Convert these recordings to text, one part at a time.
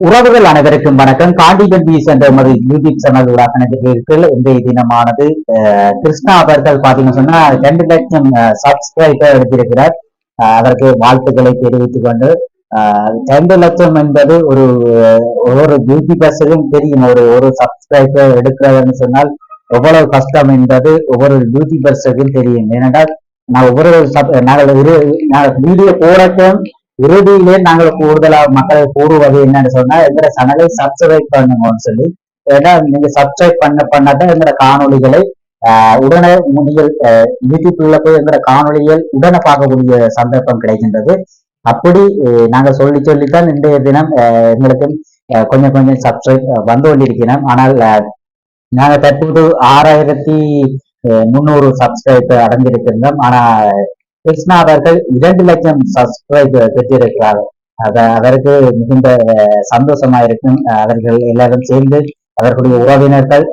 உறவுகள் அனைவருக்கும் வணக்கம். காண்டிபன் பீஸ் என்ற ஒரு யூடியூப் சேனல் ஊடாக இன்றைய தினமானது கிருஷ்ணா அவர்கள் பாத்தீங்கன்னு சொன்னா 2 லட்சம் சப்ஸ்கிரைபர் எடுத்திருக்கிறார். அதற்கு வாழ்த்துக்களை தெரிவித்துக் கொண்டு 2 லட்சம் என்பது ஒவ்வொரு யூடியூபர்ஸுக்கும் தெரியும். ஒரு சப்ஸ்கிரைபர் எடுக்கிறதுன்னு சொன்னால் எவ்வளவு கஷ்டம் என்பது ஒவ்வொரு யூடியூபர்ஸுக்கும் தெரியும். ஏனென்றால் நாங்கள் வீடியோ போடட்டும் இறுதியிலே நாங்கள் கூடுதலா மக்களை கூறுவது என்னன்னு சொன்னா எங்களோட சேனலை சப்ஸ்கிரைப் பண்ணுங்கன்னு சொல்லி. ஏன்னா நீங்க சப்ஸ்கிரைப் பண்ணதான் எங்களோட காணொலிகளை உடனே நீங்கள் யூடியூப்ல போய் எங்களோட காணொலிகள் உடனே பார்க்கக்கூடிய சந்தர்ப்பம் கிடைக்கின்றது. அப்படி நாங்க சொல்லித்தான் இன்றைய தினம் எங்களுக்கு கொஞ்சம் கொஞ்சம் சப்ஸ்கிரைப் வந்து கொண்டிருக்கிறோம். ஆனால் நாங்க தற்போது 6300 சப்ஸ்கிரைப் அடைஞ்சிருக்கின்றோம். ஆனா கிருஷ்ணா அவர்கள் 2 லட்சம் சப்ஸ்கிரைப் பெற்றிருக்கிறார். அதற்கு மிகுந்த சந்தோஷமா இருக்கும். அவர்கள் எல்லாரும் சேர்ந்து அவர்களுடைய உறவினர்கள்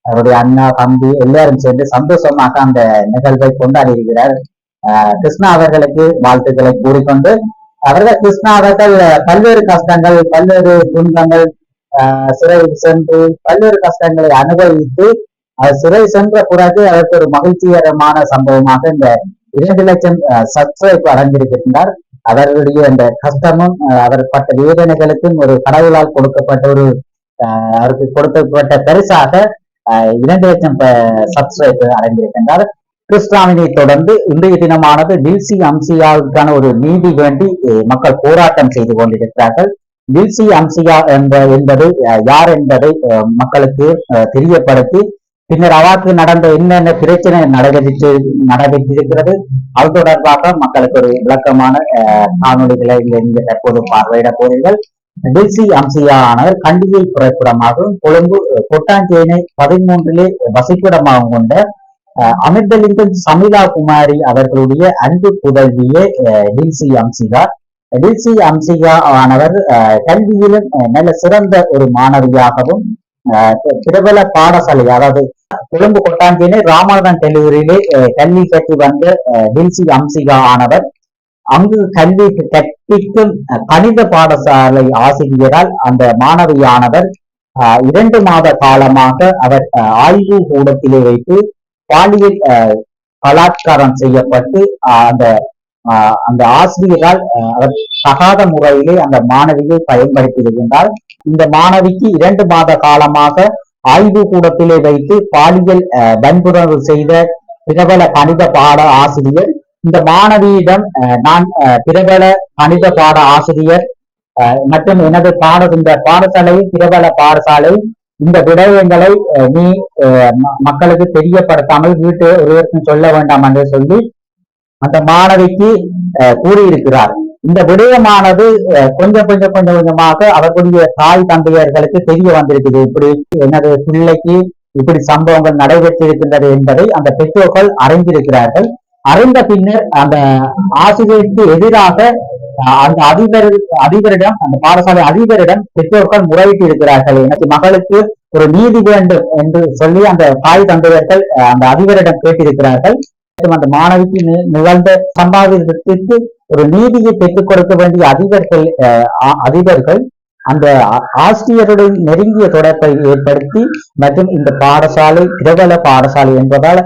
அவருடைய அண்ணா தம்பி எல்லாரும் சேர்ந்து சந்தோஷமாக அந்த நிகழ்வை கொண்டாடி இருக்கிறார். கிருஷ்ணா அவர்களுக்கு வாழ்த்துக்களை கூறிக்கொண்டு கிருஷ்ணா அவர்கள் பல்வேறு கஷ்டங்கள் பல்வேறு துன்பங்கள் சிறை சென்று பல்வேறு கஷ்டங்களை அனுபவித்து சிறை சென்ற பிறகு அதற்கு ஒரு மகிழ்ச்சிகரமான சம்பவமாக இந்த 2 லட்சம் சப்ஸ்கிரைப் அடைந்திருக்கின்றார். அவர்களுடைய அந்த கஷ்டமும் அவர் பட்ட வேதனைகளுக்கும் ஒரு கடவுளால் கொடுக்கப்பட்ட அவருக்கு கொடுக்கப்பட்ட பரிசாக 2 லட்சம் சப்ஸ்கிரைப் அடைந்திருக்கின்றார். கிருஷ்ணாவினை தொடர்ந்து இன்றைய தினமானது டில்சி அம்சியாவுக்கான ஒரு நீதி வேண்டி மக்கள் போராட்டம் செய்து கொண்டிருக்கிறார்கள். டில்சி அம்சியா என்பது யார் என்பதை மக்களுக்கு தெரியப்படுத்தி பின்னர் அவருக்கு நடந்த என்னென்ன பிரச்சனை நடைபெற்றிருக்கிறது அது தொடர்பாக மக்களுக்கு ஒரு விளக்கமான காணொலிகளை இங்க தற்போது பார்வையிட போறீர்கள். டில்சி அம்சியா ஆனவர் கண்டியில் புறப்படமாகவும் கொழும்பு கொட்டாஞ்சேனை 13 வசிப்பிடமாகவும் கொண்ட அமிர்தலிங்கம் சமிலா குமாரி அவர்களுடைய அன்பு புதல்வியே டில்சி அம்சிகா. டில்சி அம்சிகா ஆனவர் கல்வியிலும் நல்ல சிறந்த ஒரு மாணவியாகவும் பிரபல பாடசாலை அதாவது கொழும்பு கொட்டாஞ்சேனை ராமநாதன் கல்லூரியிலே கல்வி கற்று வந்த டில்சி அம்சிகா ஆனவர் அங்கு கல்வி கற்பிக்கும் கணித பாடசாலை ஆசிரியரால் அந்த மாணவியானவர் 2 மாத காலமாக அவர் ஆய்வு கூடத்திலே வைத்து பாலியல் பலாத்காரம் செய்யப்பட்டு அந்த ஆசிரியரால் அவர் தகாத முறையிலே அந்த மாணவியை பயன்படுத்தி இருக்கின்றார். இந்த மாணவிக்கு 2 மாத காலமாக ஆய்வு கூடத்திலே வைத்து பாலியல் வன்புணர்வு செய்த பிரபல கணித பாட ஆசிரியர் இந்த மாணவியிடம் நான் பிரபல கணித பாட ஆசிரியர் மற்றும் எனது இந்த பாடசாலையில் பிரபல பாடசாலை இந்த விடயங்களை நீ மக்களுக்கு தெரியப்படுத்தாமல் வீட்டு ஒருவருக்கும் சொல்ல வேண்டாம் என்று சொல்லி அந்த மாணவிக்கு கூறியிருக்கிறார். இந்த விடயமானது கொஞ்சம் கொஞ்சமாக அவர்களுடைய தாய் தந்தையர்களுக்கு தெரிய வந்திருக்குது. இப்படி எனது பிள்ளைக்கு இப்படி சம்பவங்கள் நடைபெற்றிருக்கின்றது என்பதை அந்த பெற்றோர்கள் அறிந்திருக்கிறார்கள். அறிந்த பின்னர் அந்த ஆசிரியருக்கு எதிராக அந்த அதிபரிடம் அந்த பாடசாலை அதிபரிடம் பெற்றோர்கள் முறையிட்டு இருக்கிறார்கள். எனக்கு மகளுக்கு ஒரு நீதி வேண்டும் என்று சொல்லி அந்த தாய் தந்தையர்கள் அந்த அதிபரிடம் கேட்டிருக்கிறார்கள். அந்த மாணவிக்கு நிகழ்ந்த சம்பாதித்தத்திற்கு ஒரு நீதியை பெற்றுக் கொடுக்க வேண்டிய அதிபர்கள் அந்த ஆசிரியருடன் நெருங்கிய தொடர்பை ஏற்படுத்தி மற்றும் இந்த பாடசாலை பிரபல பாடசாலை என்பதால்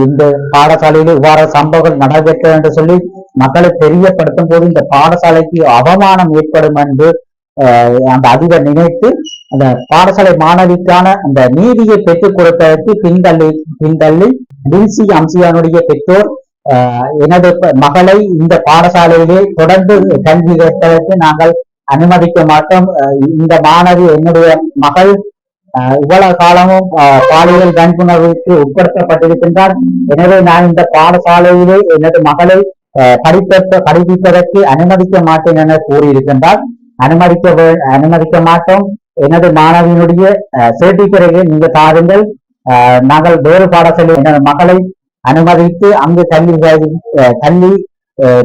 இந்த பாடசாலையில் இவ்வாறு சம்பவங்கள் நடைபெற்ற என்று சொல்லி மக்களை தெரியப்படுத்தும் போது இந்த பாடசாலைக்கு அவமானம் ஏற்படும் என்று அந்த அதிபர் நினைத்து அந்த பாடசாலை மாணவிக்கான அந்த நீதியை பெற்றுக் கொடுப்பதற்கு பின்தள்ளி டில்சி அம்சியானுடைய பெற்றோர் எனது மகளை இந்த பாடசாலையிலே தொடர்ந்து கல்வி கற்பதற்கு நாங்கள் அனுமதிக்க மாட்டோம். இந்த மாணவி என்னுடைய மகள் இவ்வளவு காலமும் பாலியல் வன்புணர்வுக்கு உட்படுத்தப்பட்டிருக்கின்றார். எனவே நான் இந்த பாடசாலையிலே எனது மகளை படிப்பிப்பதற்கு அனுமதிக்க மாட்டேன் என கூறியிருக்கின்றார். அனுமதிக்க மாட்டோம். எனது மாணவியினுடைய சர்டிபிகேட்டை நீங்க தாருங்கள். நாங்கள் வேறு பாடசாலை எனது மகளை அனுமதித்து அங்கு கல்வி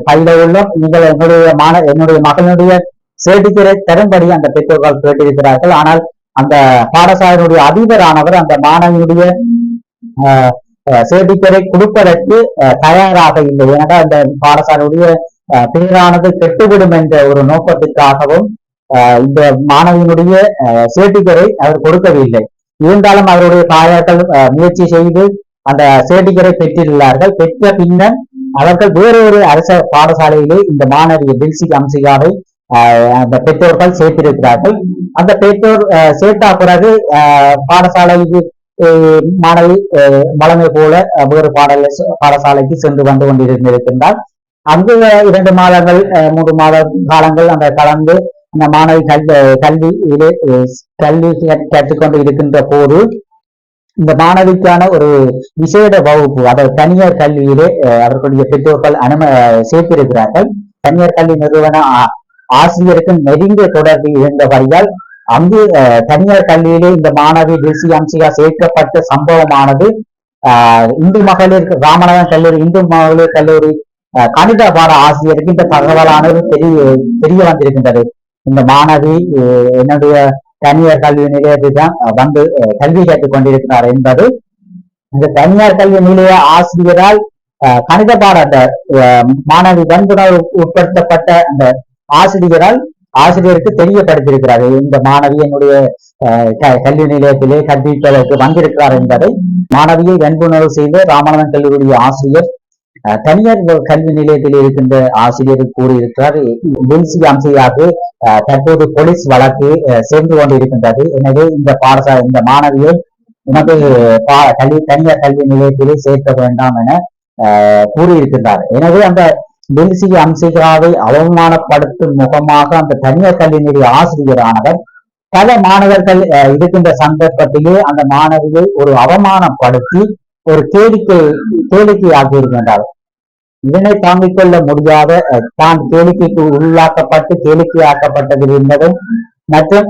பயில உள்ளோம். நீங்கள் என்னுடைய மகனுடைய சர்டிபிகேட் தரும்படி அந்த பெற்றோர்கள் கேட்டிருக்கிறார்கள். ஆனால் அந்த பாடசாலையினுடைய அதிபரானவர் அந்த மாணவியுடைய சர்டிபிகேட்டை கொடுப்பதற்கு தயாராக இல்லை. ஏனென்றால் அந்த பாடசாலையுடைய பேரானது கெட்டுவிடும் என்ற ஒரு நோக்கத்திற்காகவும் இந்த மாணவியினுடைய சேட்டிக்கரை அவர் கொடுக்கவில்லை. இருந்தாலும் அவருடைய தாயார்கள் முயற்சி செய்து அந்த சேட்டிக்கரை பெற்றிருந்தார்கள். பெற்ற பின்னர் அவர்கள் வேறொரு அரச பாடசாலையிலே இந்த மாணவி டில்சி அம்சிகாவை அந்த பெற்றோர்கள் சேர்த்திருக்கிறார்கள். அந்த பெற்றோர் சேர்த்தா பிறகு பாடசாலைக்கு மாணவி வளமை போல வேறு பாடசாலைக்கு சென்று வந்து கொண்டிருந்திருக்கின்றால் அங்கு 2 மாதங்கள் 3 மாத காலங்கள் அந்த கலந்து அந்த மாணவி கல்வியிலே கல்வி கற்றுக்கொண்டு இருக்கின்ற போது இந்த மாணவிக்கான ஒரு விசேட வகுப்பு, அதாவது தனியார் கல்வியிலே அவர்களுடைய பெற்றோர்கள் சேர்த்திருக்கிறார்கள். தனியார் கல்வி நிறுவன ஆசிரியருக்கு நெருங்கிய தொடர்பு இருந்தபடியால் அங்கு தனியார் கல்வியிலே இந்த மாணவி டில்சி அம்சிகா சேர்க்கப்பட்ட சம்பவமானது இந்து மகளிர் ராமநாதன் கல்லூரி இந்து மகளிர் கல்லூரி கணித பாட ஆசிரியருக்கு இந்த தகவலானது தெரிய வந்திருக்கின்றது. இந்த மாணவி என்னுடைய தனியார் கல்வி நிலையத்தில் தான் வந்து கல்வி கற்றுக் கொண்டிருக்கிறார் என்பது இந்த தனியார் கல்வி நிலைய ஆசிரியரால் கணித பாட அந்த மாணவி வன்புணர்வு உட்படுத்தப்பட்ட அந்த ஆசிரியருக்கு தெரியப்படுத்தியிருக்கிறார். இந்த மாணவி என்னுடைய கல்வி நிலையத்திலே கல்விக்கு வந்திருக்கிறார் என்பதை மாணவியை வன்புணர்வு செய்து ராமநாதன் கல்லூரிய ஆசிரியர் தனியார் கல்வி நிலையத்தில் இருக்கின்ற ஆசிரியர் கூறியிருக்கிறார். டில்சி அம்சிகாவுக்கு தற்போது போலீஸ் வழக்கு சேர்ந்து கொண்டிருக்கின்றது. எனவே இந்த மாணவியை உனக்கு தனியார் கல்வி நிலையத்திலே சேர்க்க வேண்டாம் என கூறியிருக்கின்றார். எனவே அந்த டில்சி அம்சிகாவை அவமானப்படுத்தும் முகமாக அந்த தனியார் கல்வி நிலைய ஆசிரியரானவர் பல மாணவர்கள் இருக்கின்ற சந்தர்ப்பத்திலே அந்த மாணவியை ஒரு அவமானப்படுத்தி ஒரு கேளிக்கையாக்கி இருக்கின்றார். இதனை தாங்கிக் கொள்ள முடியாத தான் கேளிக்கைக்கு உள்ளாக்கப்பட்டு கேளிக்கையாக்கப்பட்டது என்பதும் மற்றும்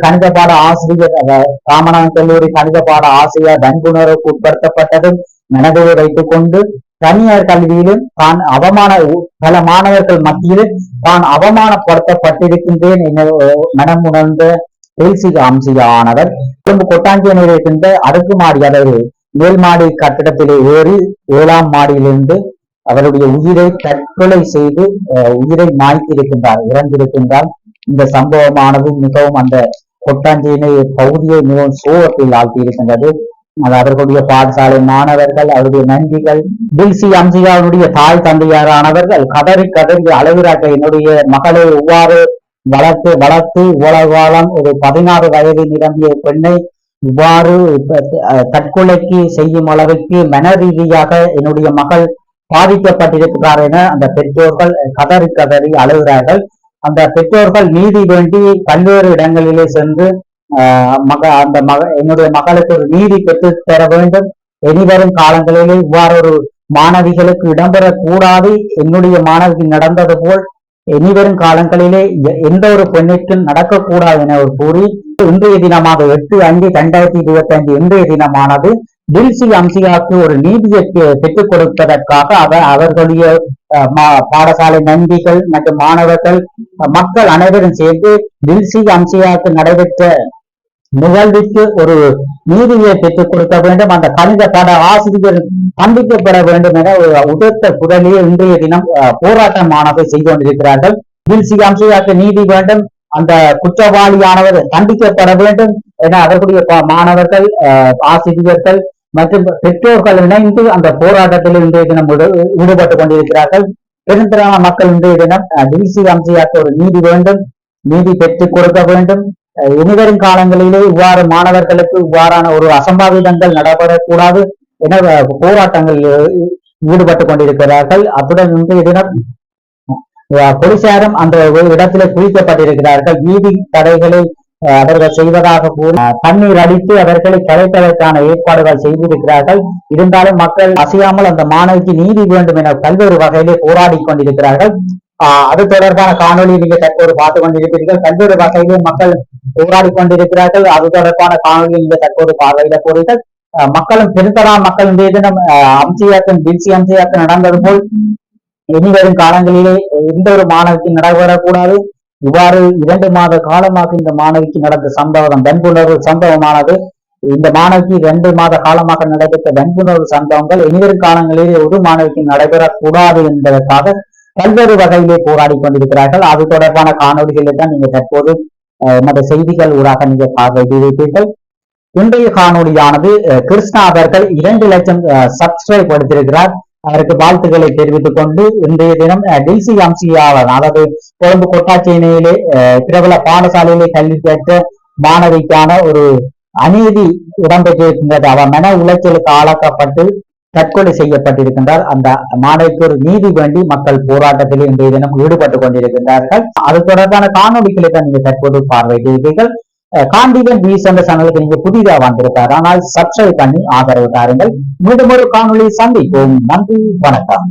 கணித பாட ஆசிரியர் ராமநாதன் கல்லூரி கணித பாட ஆசிரியர் வன்புணர்வுக்கு உட்படுத்தப்பட்டதும் மனதில் வைத்துக் கொண்டு தனியார் கல்வியிலும் தான் பல மாணவர்கள் மத்தியிலும் தான் அவமானப்படுத்தப்பட்டிருக்கின்றேன் என மனம் உணர்ந்த டில்சி அம்சிகா ஆனவர் கொட்டாஞ்சியில் இருக்கின்ற அடுக்குமாடி அதாவது மேல்மாடி கட்டிடத்திலே ஏறி 7ஆம் மாடியிலிருந்து அவருடைய உயிரை தற்கொலை செய்து உயிரை மாய்த்திருக்கின்றார், இறந்திருக்கின்றார். இந்த சம்பவமானது மிகவும் அந்த கொட்டாஞ்சியினை பகுதியை மிகவும் சோகத்தில் ஆழ்த்தி இருக்கின்றது. அது அவர்களுடைய பாடசாலை மாணவர்கள், அவருடைய நன்றிகள், டில்சி அம்சிகாவுடைய தாய் தந்தையாரானவர்கள் கதறி அழகிறாக்க என்னுடைய மகளை இவ்வாறு வளர்த்து உலகாலம் ஒரு 16 வயது நிரம்பிய பெண்ணை இவ்வாறு தற்கொலைக்கு செய்யும் அளவுக்கு மன ரீதியாக என்னுடைய மகள் பாதிக்கப்பட்டிருக்கிறார் என அந்த பெற்றோர்கள் கதறி அழுகிறார்கள். அந்த பெற்றோர்கள் நீதி வேண்டி பல்வேறு இடங்களிலே சென்று என்னுடைய மகளுக்கு ஒரு நீதி பெற்று தர வேண்டும், இனிவரும் காலங்களிலே இவ்வாறு ஒரு மாணவிகளுக்கு இடம்பெறக்கூடாது, என்னுடைய மாணவிக்கு நடந்தது போல் இனிவரும் காலங்களிலே எந்த ஒரு பெண்ணிற்கும் நடக்கக்கூடாது என கூறி இன்றைய தினமாக 8/5/2025 இன்றைய தினமானது டில்சி அம்சிகாவுக்கு ஒரு நீதியை பெற்றுக் கொடுப்பதற்காக அவர்களுடைய பாடசாலை நண்பிகள் மற்றும் மாணவர்கள் மக்கள் அனைவரும் சேர்ந்து டில்சி அம்சிகாவுக்கு நடைபெற்ற நிகழ்வுக்கு ஒரு நீதியை பெற்றுக் கொடுக்க வேண்டும், அந்த கணித பாட ஆசிரியர் தண்டிக்கப்பட வேண்டும் என உதர்த்த குரலில் இன்றைய தினம் போராட்டமானதை செய்து கொண்டிருக்கிறார்கள். டில்சி அம்சிகாவுக்கு நீதி வேண்டும், அந்த குற்றவாளியானவர் தண்டிக்கப்பட வேண்டும் என அவர்களுடைய மாணவர்கள், ஆசிரியர்கள் மற்றும் பெற்றோர்கள் இணைந்து அந்த போராட்டத்தில் இன்றைய தினம் ஈடுபட்டுக் கொண்டிருக்கிறார்கள். பெருந்திரளான மக்கள் இன்றைய தினம் டில்சி அம்சிகாவுக்கு ஒரு நீதி வேண்டும், நீதி பெற்றுக் கொடுக்க வேண்டும், இனிவரும் காலங்களிலே இவ்வாறு மாணவர்களுக்கு இவ்வாறான ஒரு அசம்பாவிதங்கள் நடைபெறக்கூடாது என போராட்டங்கள் ஈடுபட்டுக் கொண்டிருக்கிறார்கள். அத்துடன் இன்றைய தினம் போலீசாரும் அந்த இடத்திலே குவிக்கப்பட்டிருக்கிறார்கள். வீதி தடைகளை அவர்கள் செய்வதாக கூறி தண்ணீர் அடித்து அவர்களை கலைப்பதற்கான ஏற்பாடுகள் செய்திருக்கிறார்கள். இருந்தாலும் மக்கள் அசையாமல் அந்த மாணவிக்கு நீதி வேண்டும் என பல்வேறு வகையிலே போராடி கொண்டிருக்கிறார்கள். அது தொடர்பான காணொலி நீங்க தற்போது பார்த்துக் கொண்டிருக்கிறீர்கள். பல்வேறு வகையிலே மக்கள் போராடி கொண்டிருக்கிறார்கள். அது தொடர்பான காணொலி நீங்க தற்போது பார்வையிட போறீர்கள். மக்களும் பெருந்தரா மக்கள் இன்றைய தினம் டில்சி அம்சியாக்கம் நடந்தது போல் இனிவரும் காலங்களிலே எந்த ஒரு மாணவிக்கு நடைபெறக்கூடாது. இவ்வாறு 2 மாத காலமாக இந்த மாணவிக்கு நடந்த சம்பவம் வன்புணர்வு சம்பவமானது இந்த மாணவிக்கு 2 மாத காலமாக நடைபெற்ற வன்புணர்வு சம்பவங்கள் இனிவரும் காலங்களிலே ஒரு மாணவிக்கு நடைபெறக்கூடாது என்பதற்காக பல்வேறு வகையிலே போராடி கொண்டிருக்கிறார்கள். அது தொடர்பான காணொலிகளை தான் நீங்க தற்போது மற்ற செய்திகள் ஊடாக நீங்க பார்வையிட்டீர்கள். இன்றைய காணொலியானது கிருஷ்ணா அவர்கள் 2 லட்சம் சப்ஸ்கிரைப் எடுத்திருக்கிறார். அவருக்கு வாழ்த்துக்களை தெரிவித்துக் கொண்டு இன்றைய தினம் டிசி அம்சியாளர், அதாவது கொழும்பு கொட்டாச்சேனையிலே பிரபல பாடசாலையிலே கல்வி பெற்ற மாணவிக்கான ஒரு அநீதி இடம்பெற்றிருக்கின்றது. அவர் மன உளைச்சலுக்கு ஆளாக்கப்பட்டு தற்கொலை செய்யப்பட்டிருக்கின்றார். அந்த மாணவிக்கு ஒரு நீதி வேண்டி மக்கள் போராட்டத்தில் இன்றைய தினம் ஈடுபட்டுக் கொண்டிருக்கின்றார்கள். அது தொடர்பான காணொலிகளை தான் நீங்க தற்போது பார்வையிட்டீர்கள். காண்டிவன் வீஸ் என்ற சேனலுக்கு நீங்க புதிதாக வந்திருக்காரு, ஆனால் சப்ஸ்கிரைப் பண்ணி ஆதரவு தாருங்கள். மீண்டும் ஒரு காணொலி சந்திப்போம். நன்றி, வணக்கம்.